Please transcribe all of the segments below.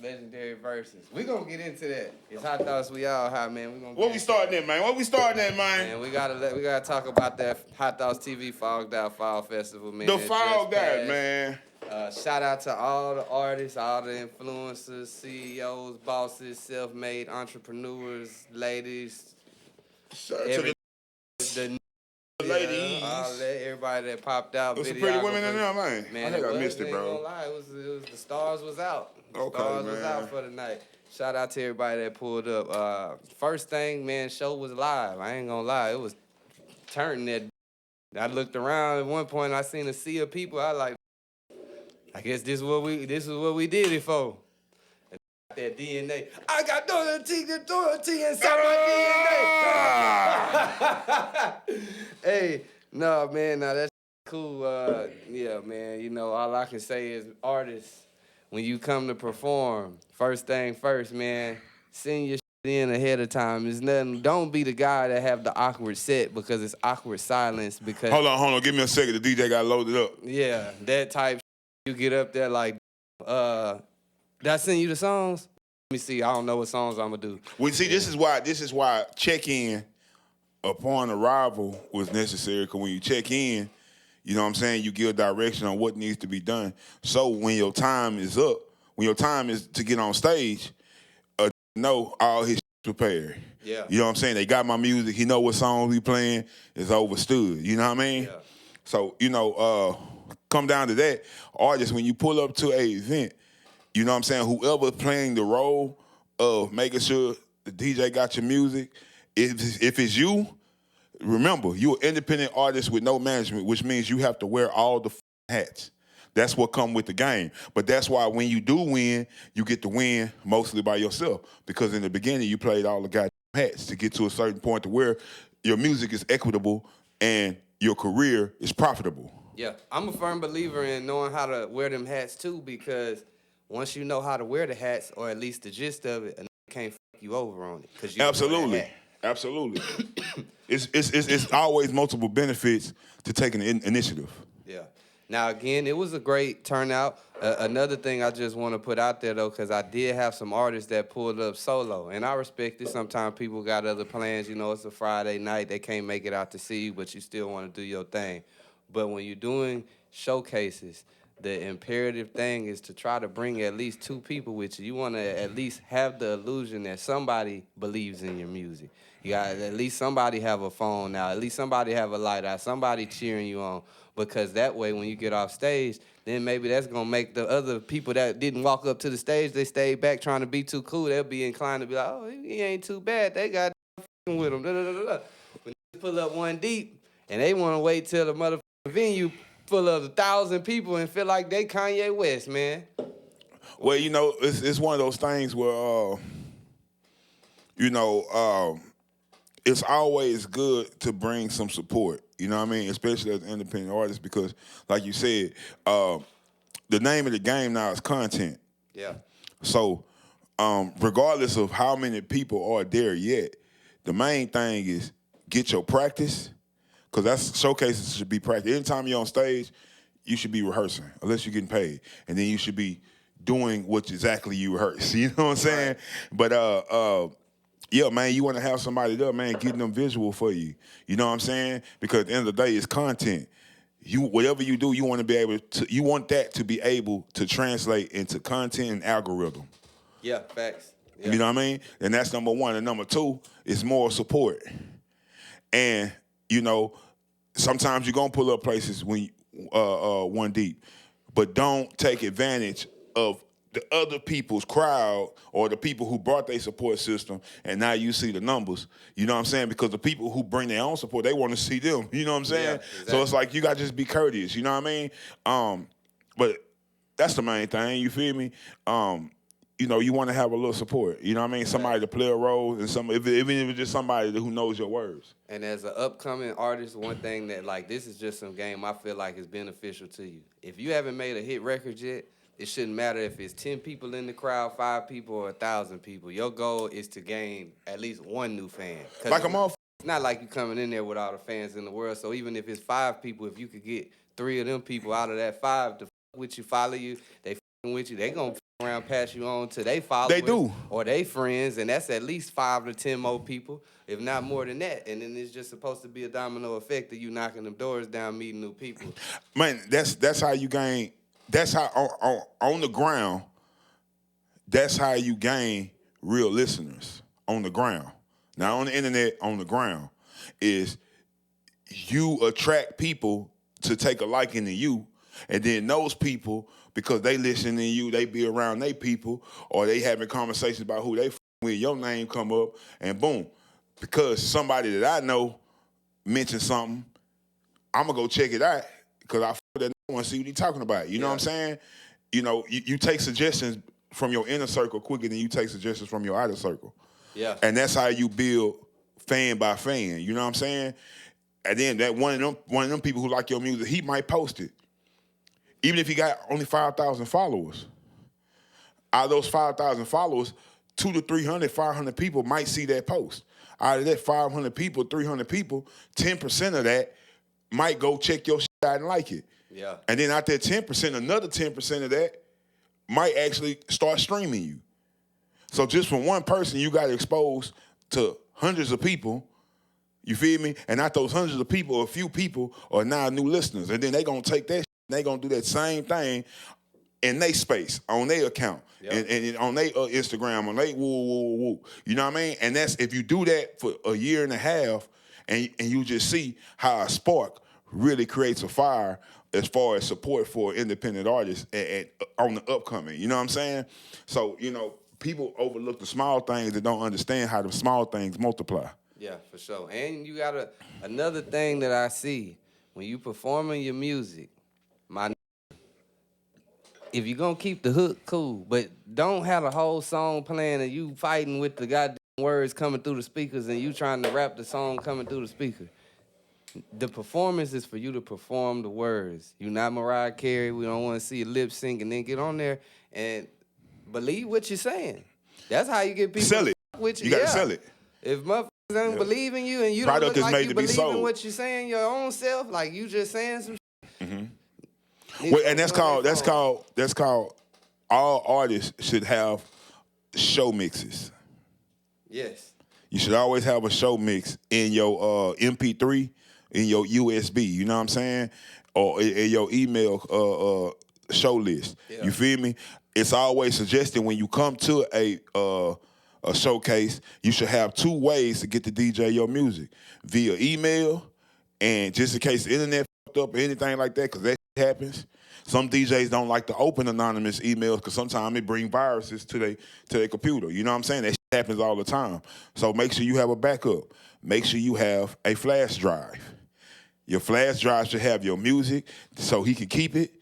Legendary verses. We gonna get into that. It's Hot Thoughts, we all high, man. What we starting at, man? Man, we gotta talk about that Hot Thoughts TV Fogged Out Fall Festival, man. The Fogged Out, man. Shout out to all the artists, all the influencers, CEOs, bosses, self-made entrepreneurs, ladies. The ladies. All that, everybody that popped out. There's some pretty women in there, man. Man, I think I missed it, bro. Gonna lie. It was the stars was out. Stars was out for the night. Shout out to everybody that pulled up. First thing, man, show was live. I ain't gonna lie. It was turning that. I looked around at one point. I seen a sea of people. I guess this is what we did it for. That DNA. I got loyalty inside my DNA. Hey, no, man, that's cool. Yeah, man, you know, all I can say is artists, when you come to perform, first thing first, man, send your shit in ahead of time. It's nothing. Don't be the guy that have the awkward set because it's awkward silence. Because hold on, give me a second. The DJ got loaded up. Yeah, that type. You get up there like, did I send you the songs? Let me see. I don't know what songs I'm gonna do. Well, see, this is why check-in upon arrival was necessary. Because when you check in, you know what I'm saying, you give direction on what needs to be done. So when your time is up, when your time is to get on stage, know all his prepared. Yeah. You know what I'm saying? They got my music. He know what songs we playing. It's overstood. You know what I mean? Yeah. So, you know, come down to that. Artists, when you pull up to an event, you know what I'm saying, whoever playing the role of making sure the DJ got your music, if it's you, remember, you're an independent artist with no management, which means you have to wear all the hats. That's what come with the game. But that's why when you do win, you get to win mostly by yourself. Because in the beginning, you played all the goddamn hats to get to a certain point to where your music is equitable and your career is profitable. Yeah, I'm a firm believer in knowing how to wear them hats too, because once you know how to wear the hats, or at least the gist of it, a nigga can't fuck you over on it. Absolutely. It's always multiple benefits to taking an initiative. Yeah. Now, again, it was a great turnout. Another thing I just want to put out there, though, because I did have some artists that pulled up solo, and I respect it. Sometimes people got other plans. You know, it's a Friday night. They can't make it out to see you, but you still want to do your thing. But when you're doing showcases, the imperative thing is to try to bring at least two people with you. You want to at least have the illusion that somebody believes in your music. You got at least somebody have a phone now. At least somebody have a light out. Somebody cheering you on. Because that way, when you get off stage, then maybe that's going to make the other people that didn't walk up to the stage, they stayed back trying to be too cool. They'll be inclined to be like, oh, he ain't too bad. They got with him. When you pull up one deep, and they want to wait till the motherfucking venue full of 1,000 people and feel like they Kanye West, man. Well, you know, it's one of those things where, you know, it's always good to bring some support. You know what I mean? Especially as an independent artist, because, like you said, the name of the game now is content. Yeah. So, regardless of how many people are there yet, the main thing is get your practice. Because that's showcases should be practice. Anytime you're on stage, you should be rehearsing, unless you're getting paid. And then you should be doing what exactly you rehearse. You know what I'm saying? Right. But yeah, man, you want to have somebody there, man, getting them visual for you. You know what I'm saying? Because at the end of the day, it's content. Whatever you do, you want to be able to. You want that to be able to translate into content and algorithm. Yeah, facts. Yeah. You know what I mean? And that's number one. And number two is more support. And you know, sometimes you're gonna pull up places when one deep, but don't take advantage of the other people's crowd or the people who brought their support system, and now you see the numbers. You know what I'm saying? Because the people who bring their own support, they want to see them. You know what I'm saying? Yeah, exactly. So it's like you got to just be courteous. You know what I mean? But that's the main thing. You feel me? You know, you want to have a little support. You know what I mean? Somebody to play a role, and even if it's just somebody who knows your words. And as an upcoming artist, one thing that, like, this is just some game I feel like is beneficial to you. If you haven't made a hit record yet, it shouldn't matter if it's 10 people in the crowd, 5 people, or 1,000 people. Your goal is to gain at least one new fan. Like a motherfucker. It's not like you coming in there with all the fans in the world. So even if it's 5 people, if you could get 3 of them people out of that 5 to with you, follow you, they with you, they gonna around pass you on to they followers. They do. Or they friends, and that's at least 5 to 10 more people, if not more than that. And then it's just supposed to be a domino effect of you knocking them doors down, meeting new people. Man, that's how you gain. That's how on the ground. That's how you gain real listeners on the ground. Not on the internet, on the ground, is you attract people to take a liking to you, and then those people, because they listen to you, they be around they people, or they having conversations about who they with, your name come up, and boom. Because somebody that I know mentioned something, I'm going to go check it out, because I want to see what he's talking about. You know what I'm saying? You know, you take suggestions from your inner circle quicker than you take suggestions from your outer circle. Yeah. And that's how you build fan by fan. You know what I'm saying? And then that one of them people who like your music, he might post it. Even if he got only 5,000 followers. Out of those 5,000 followers, 200 to 300, 500 people might see that post. Out of that 500 people, 300 people, 10% of that might go check your shit out and like it. Yeah. And then out there 10%, another 10% of that might actually start streaming you. So just from one person, you got exposed to hundreds of people, you feel me? And not those hundreds of people, a few people are now new listeners. And then they going to take that shit, and they going to do that same thing in their space, on their account, and on their Instagram, on their woo. You know what I mean? And that's, if you do that for a year and a half, and you just see how a spark really creates a fire as far as support for independent artists and on the upcoming. You know what I'm saying? So, you know, people overlook the small things and don't understand how the small things multiply. Yeah, for sure. And you got another thing that I see when you performing your music, if you're going to keep the hook, cool, but don't have the whole song playing and you fighting with the goddamn words coming through the speakers and you trying to rap the song coming through the speaker. The performance is for you to perform the words. You're not Mariah Carey. We don't want to see you lip sync and then get on there and believe what you're saying. That's how you get people Sell it. with you. You got to sell it. If motherfuckers don't believe in you and you Product don't look is like made you to be believe in sold. what you're saying your own self, like you just saying some shit. Well, and that's called all artists should have show mixes. Yes. You should always have a show mix in your MP3, in your USB, you know what I'm saying? Or in your email show list. Yeah. You feel me? It's always suggested when you come to a showcase, you should have 2 ways to get to DJ your music. Via email, and just in case the internet fucked up or anything like that, because that happens. Some DJs don't like to open anonymous emails because sometimes it bring viruses to their computer. You know what I'm saying? That shit happens all the time. So make sure you have a backup. Make sure you have a flash drive. Your flash drive should have your music so he can keep it.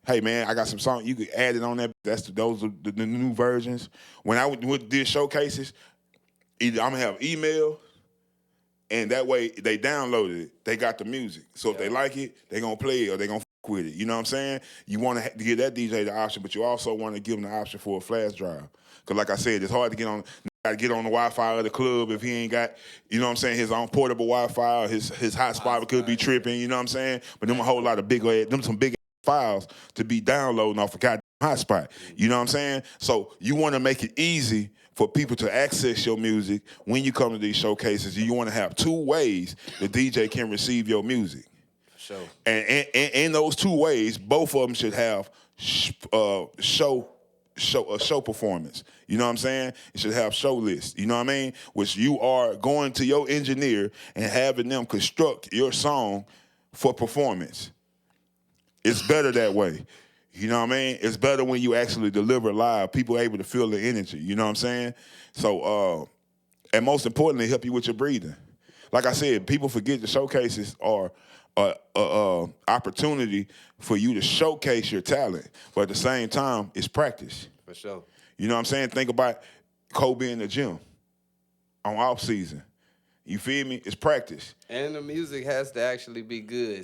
Hey, man, I got some songs. You can add it on there. Those are the new versions. When I did showcases, either I'm going to have email, and that way they downloaded it. They got the music. So if they like it, they're going to play it or they're going to fuck with it. You know what I'm saying? You want to give that DJ the option, but you also want to give him the option for a flash drive. Because like I said, it's hard to get on. Got to get on the Wi-Fi of the club if he ain't got, you know what I'm saying, his own portable Wi-Fi or his hotspot could be tripping, you know what I'm saying? But them a whole lot of some big files to be downloading off a goddamn hotspot. You know what I'm saying? So you want to make it easy for people to access your music when you come to these showcases. You want to have 2 ways the DJ can receive your music. Sure. And in those 2 ways, both of them should have show performance. You know what I'm saying? It should have show lists. You know what I mean? Which you are going to your engineer and having them construct your song for performance. It's better that way. You know what I mean? It's better when you actually deliver live. People are able to feel the energy. You know what I'm saying? So, and most importantly, help you with your breathing. Like I said, people forget the showcases are opportunity for you to showcase your talent, but at the same time, it's practice. For sure. You know what I'm saying? Think about Kobe in the gym on off season. You feel me? It's practice. And the music has to actually be good.